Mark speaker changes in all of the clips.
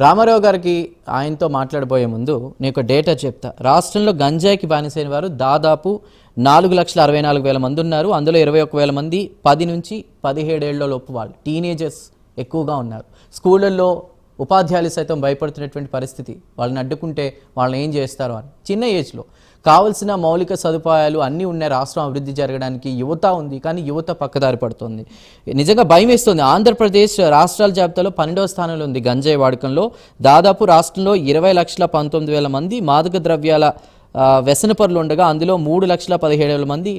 Speaker 1: రామారావు గారికి ఆయనతో మాట్లాడబోయే ముందు నేను ఒక డేటా చెప్తా. రాష్ట్రంలో గంజాయికి బానిసైన వారు దాదాపు 4,64,000 మంది ఉన్నారు. అందులో 21,000 మంది 10 నుంచి 17 ఏళ్ల లోపు వాళ్ళు, టీనేజర్స్ ఎక్కువగా ఉన్నారు. స్కూళ్ళల్లో ఉపాధ్యాయులు సైతం భయపడుతున్నటువంటి పరిస్థితి. వాళ్ళని అడ్డుకుంటే వాళ్ళని ఏం చేస్తారో అని. చిన్న ఏజ్లో కావలసిన మౌలిక సదుపాయాలు అన్నీ ఉన్నాయి రాష్ట్రం అభివృద్ధి జరగడానికి. యువత ఉంది, కానీ యువత పక్కదారి పడుతుంది. నిజంగా భయం వేస్తుంది. ఆంధ్రప్రదేశ్ రాష్ట్రాల జాబితాలో 12వ స్థానంలో ఉంది గంజాయి వాడకంలో. దాదాపు రాష్ట్రంలో 20,19,000 మంది మాదక ద్రవ్యాల వ్యసనపరులు ఉండగా అందులో 3,17,000 మంది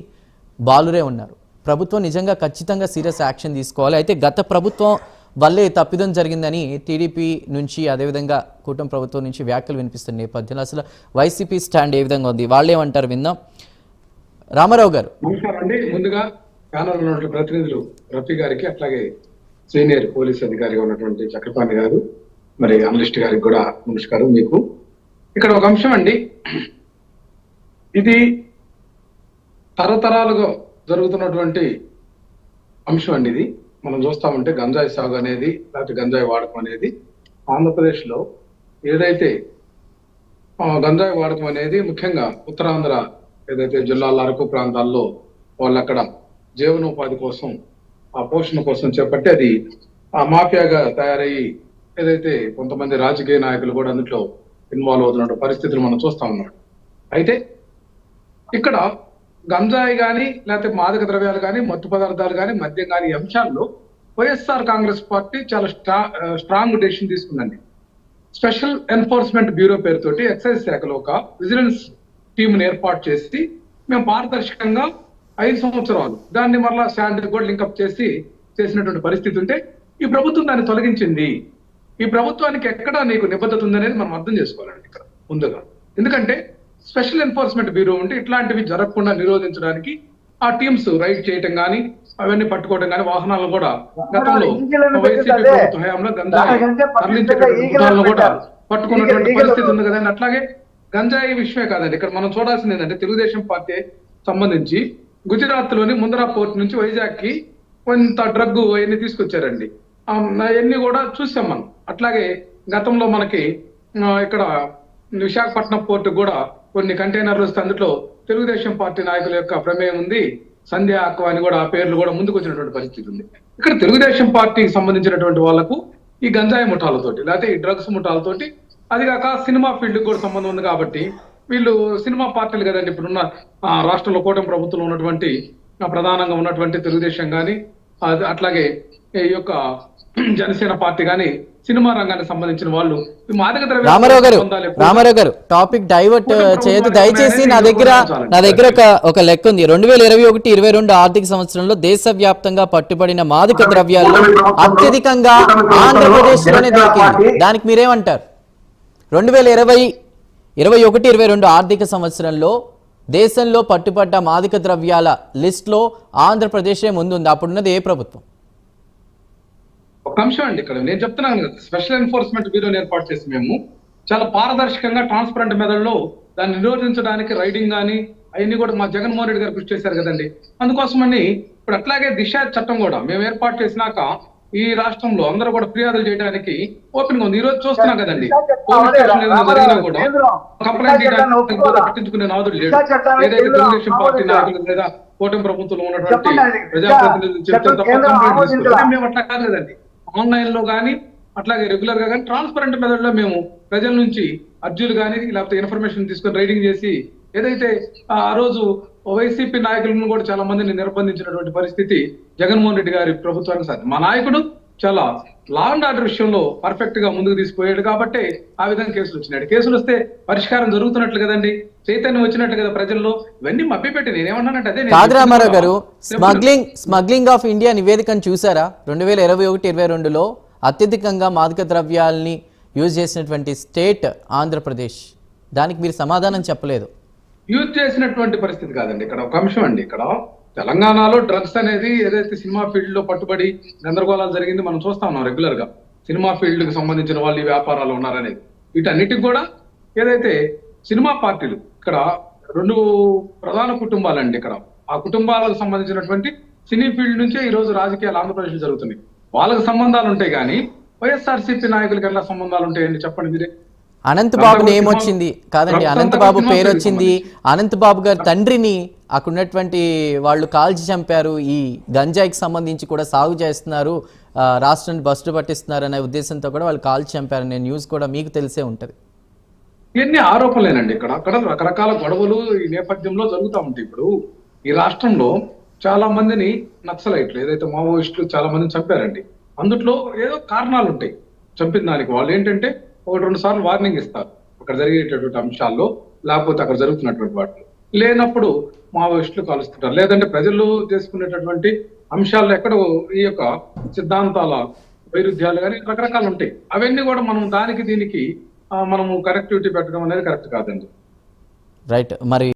Speaker 1: బాలురే ఉన్నారు. ప్రభుత్వం నిజంగా ఖచ్చితంగా సీరియస్ యాక్షన్ తీసుకోవాలి. అయితే గత ప్రభుత్వం వల్లే తప్పిదం జరిగిందని టీడీపీ నుంచి, అదేవిధంగా కూటమి ప్రభుత్వం నుంచి వ్యాఖ్యలు వినిపిస్తున్న నేపథ్యంలో అసలు వైసీపీ స్టాండ్ ఏ విధంగా ఉంది, వాళ్ళేమంటారు విందాం. రామారావు గారు.
Speaker 2: నమస్కారం అండి. ముందుగా ప్యానల్ ఉన్నటువంటి ప్రతినిధులు రఫీ గారికి, అట్లాగే సీనియర్ పోలీస్ అధికారిగా ఉన్నటువంటి చక్రపాణి గారు, మరి అనలిస్ట్ గారికి కూడా నమస్కారం. మీకు ఇక్కడ ఒక అంశం అండి, ఇది తరతరాలుగా జరుగుతున్నటువంటి అంశం అండి. ఇది మనం చూస్తామంటే గంజాయి సాగు అనేది, లేకపోతే గంజాయి వాడకం అనేది ఆంధ్రప్రదేశ్ లో ఏదైతే గంజాయి వాడకం అనేది ముఖ్యంగా ఉత్తరాంధ్ర ఏదైతే జిల్లాల అరకు ప్రాంతాల్లో వాళ్ళు అక్కడ జీవనోపాధి కోసం, ఆ పోషణ కోసం చేపట్టి అది ఆ మాఫియాగా తయారయ్యి ఏదైతే కొంతమంది రాజకీయ నాయకులు కూడా అందులో ఇన్వాల్వ్ అవుతున్న పరిస్థితులు మనం చూస్తా ఉన్నాం. అయితే ఇక్కడ గంజాయి కానీ, లేకపోతే మాదక ద్రవ్యాలు కానీ, మత్తు పదార్థాలు కానీ, మద్యం కానీ అంశాల్లో వైఎస్ఆర్ కాంగ్రెస్ పార్టీ చాలా స్ట్రాంగ్ డెసిషన్ తీసుకుందండి. స్పెషల్ ఎన్ఫోర్స్మెంట్ బ్యూరో పేరుతోటి ఎక్సైజ్ శాఖలో ఒక విజిలెన్స్ టీంని ఏర్పాటు చేసి మేము పారదర్శకంగా 5 సంవత్సరాలు దాన్ని మరలా స్టాండర్డ్ కూడా లింకప్ చేసినటువంటి పరిస్థితి ఉంటే ఈ ప్రభుత్వం దాన్ని తొలగించింది. ఈ ప్రభుత్వానికి ఎక్కడ నీకు నిబద్ధత ఉందనేది మనం అర్థం చేసుకోవాలండి ఇక్కడ ముందుగా. ఎందుకంటే స్పెషల్ ఎన్ఫోర్స్మెంట్ బ్యూరో ఉంటే ఇట్లాంటివి జరగకుండా నిరోధించడానికి ఆ టీమ్స్ రైడ్ చేయటం కానీ, అవన్నీ పట్టుకోవడం కానీ, వాహనాలను కూడా గతంలో వైసీపీ ప్రభుత్వ హయాంలో గంజాయి తరలించేటువంటి కూడా పట్టుకున్నటువంటి పరిస్థితి ఉంది కదండి. అట్లాగే గంజాయి విషయమే కాదండి, ఇక్కడ మనం చూడాల్సింది ఏంటంటే తెలుగుదేశం పార్టీ సంబంధించి గుజరాత్ లోని ముందరా పోర్ట్ నుంచి వైజాగ్ కి కొంత డ్రగ్ అవన్నీ తీసుకొచ్చారండి. అవన్నీ కూడా చూసాం మనం. అట్లాగే గతంలో మనకి ఇక్కడ విశాఖపట్నం పోర్టు కూడా కొన్ని కంటైనర్లు వస్తే అందులో తెలుగుదేశం పార్టీ నాయకుల యొక్క ప్రమేయం ఉంది. సంధ్య అక్క అని కూడా ఆ పేర్లు కూడా ముందుకు వచ్చినటువంటి పరిస్థితి ఉంది. ఇక్కడ తెలుగుదేశం పార్టీకి సంబంధించినటువంటి వాళ్లకు ఈ గంజాయి ముఠాలతోటి, లేకపోతే ఈ డ్రగ్స్ ముఠాలతోటి, అది కాక సినిమా ఫీల్డ్ కూడా సంబంధం ఉంది. కాబట్టి వీళ్ళు సినిమా పార్టీలు కదండి. ఇప్పుడున్న రాష్ట్రంలో కూటమి ప్రభుత్వంలో ఉన్నటువంటి ప్రధానంగా ఉన్నటువంటి తెలుగుదేశం కానీ, అట్లాగే ఈ యొక్క జనసేన పార్టీ కానీ సినిమా రంగానికి సంబంధించిన వాళ్ళు
Speaker 1: రామారావు గారు టాపిక్ డైవర్ట్ చేయదు దయచేసి. నా దగ్గర ఒక లెక్క ఉంది. 2021-22 ఆర్థిక సంవత్సరంలో దేశవ్యాప్తంగా పట్టుబడిన మాదక ద్రవ్యాల్లో అత్యధికంగా ఆంధ్రప్రదేశ్ లోనే దొరికింది. దానికి మీరేమంటారు? 2021-22 ఆర్థిక సంవత్సరంలో దేశంలో పట్టుబడ్డ మాదక ద్రవ్యాల లిస్ట్ లో ఆంధ్రప్రదేశ్ ముందుంది. అప్పుడున్నది ఏ ప్రభుత్వం?
Speaker 2: ఒక అంశం అండి, ఇక్కడ నేను చెప్తున్నాను కదా, స్పెషల్ ఎన్ఫోర్స్మెంట్ బ్యూరోని ఏర్పాటు చేసి మేము చాలా పారదర్శకంగా ట్రాన్స్పరెంట్ మెథడ్లో దాన్ని నిరోధించడానికి రైడింగ్ కానీ అవన్నీ కూడా మా జగన్మోహన్ రెడ్డి గారు కృషి చేశారు కదండి. అందుకోసమని ఇప్పుడు అట్లాగే దిశ చట్టం కూడా మేము ఏర్పాటు చేసినాక ఈ రాష్ట్రంలో అందరూ కూడా ఫిర్యాదులు చేయడానికి ఓపెన్ గా ఉంది. ఈ రోజు చూస్తున్నాం కదండి, పోలీస్ స్టేషన్ జరిగినా కూడా కంప్లైంట్ చేయడానికి పట్టించుకునే నాదుడు లేడు. ఏదైతే తెలుగుదేశం పార్టీ నాయకులు లేదా కూటమి ప్రభుత్వంలో ఉన్నటువంటి ప్రజాప్రతినిధులు చెప్తే తప్ప కంప్లైంట్ తీసుకుంటాం. మేము అట్లా కాదు కదండి, ఆన్లైన్ లో కానీ అట్లాగే రెగ్యులర్ గా కానీ ట్రాన్స్పరెంట్ మెథడ్ లో మేము ప్రజల నుంచి అర్జీలు కానీ లేకపోతే ఇన్ఫర్మేషన్ తీసుకొని రైడింగ్ చేసి ఏదైతే ఆ రోజు వైసీపీ నాయకులను కూడా చాలా మందిని నిర్బంధించినటువంటి పరిస్థితి జగన్మోహన్ రెడ్డి గారి ప్రభుత్వానికి సాధ్యం. మా నాయకుడు చాలా లా అండ్ ఆర్డర్ విషయంలో పర్ఫెక్ట్ గా ముందుకు తీసుకుపోయాడు కాబట్టి ఆ విధంగా కేసులు వచ్చినాడు. కేసులు వస్తే పరిష్కారం జరుగుతున్నట్లు కదండి, చైతన్యం వచ్చినట్లు కదా ప్రజల్లో. ఇవన్నీ మభ్యపెట్టి నేనేమన్నానంటే అదే
Speaker 1: కాదు రామారావు గారు. స్మగ్లింగ్ ఆఫ్ ఇండియా నివేదికను చూసారా? 2021-22లో అత్యధికంగా మాదక ద్రవ్యాల్ని యూజ్ చేసినటువంటి స్టేట్ ఆంధ్రప్రదేశ్. దానికి మీరు సమాధానం చెప్పలేదు.
Speaker 2: యూజ్ చేసినటువంటి పరిస్థితి కాదండి, ఇక్కడ ఒక అంశం అండి. ఇక్కడ తెలంగాణలో డ్రగ్స్ అనేది ఏదైతే సినిమా ఫీల్డ్ లో పట్టుబడి గందరగోళాలు జరిగింది మనం చూస్తా ఉన్నాం రెగ్యులర్ గా. సినిమా ఫీల్డ్ కి సంబంధించిన వాళ్ళు ఈ వ్యాపారాలు ఉన్నారనేది, వీటన్నిటికి కూడా ఏదైతే సినిమా పార్టీలు, ఇక్కడ 2 ప్రధాన కుటుంబాలండి. ఇక్కడ ఆ కుటుంబాలకు సంబంధించినటువంటి సినీ ఫీల్డ్ నుంచే ఈ రోజు రాజకీయాలు ఆంధ్రప్రదేశ్ జరుగుతున్నాయి. వాళ్ళకి సంబంధాలు ఉంటాయి కానీ వైఎస్ఆర్సీపీ నాయకులకి ఎలా సంబంధాలు ఉంటాయండి చెప్పండి మీరే.
Speaker 1: అనంతబాబు
Speaker 2: గంజాయి
Speaker 1: నేమ్
Speaker 2: సినిమా-
Speaker 1: వచ్చింది కాదండి,
Speaker 2: ప్రభుత్వం
Speaker 1: అనంతబాబు
Speaker 2: సినిమా
Speaker 1: పేరు
Speaker 2: పేరుకి
Speaker 1: వచ్చింది. అనంతబాబు గారి తండ్రిని అక్కడున్నటువంటి వాళ్ళు కాల్చి చంపారు, ఈ గంజాయికి సంబంధించి కూడా సాగు చేస్తున్నారు, రాష్ట్రాన్ని బస్టు పట్టిస్తున్నారు అనే ఉద్దేశంతో కూడా వాళ్ళు కాల్చి చంపారు అనే న్యూస్ కూడా మీకు తెలిసే ఉంటుంది.
Speaker 2: ఇవన్నీ ఆరోపణలేనండి. అక్కడ రకరకాల గొడవలు ఈ నేపథ్యంలో జరుగుతూ ఉంటాయి. ఇప్పుడు ఈ రాష్ట్రంలో చాలా మందిని నక్సలైట్లు ఏదైతే మావోయిస్టులు చాలా మందిని చంపారండి. అందుట్లో ఏదో కారణాలు ఉంటాయి చంపిన దానికి. వాళ్ళు ఏంటంటే 1-2 సార్లు వార్నింగ్ ఇస్తారు అక్కడ జరిగేటటువంటి అంశాల్లో, లేకపోతే అక్కడ జరుగుతున్నటువంటి వాటిలో. లేనప్పుడు మావోయిస్టులు కాలుస్తుంటారు. లేదంటే ప్రజలు చేసుకునేటటువంటి అంశాల్లో ఎక్కడో ఈ యొక్క సిద్ధాంతాల వైరుధ్యాలు కానీ రకరకాలు ఉంటాయి. అవన్నీ కూడా మనం దానికి దీనికి మనము కనెక్టివిటీ పెట్టడం అనేది కరెక్ట్ కాదండి.
Speaker 1: రైట్. మరి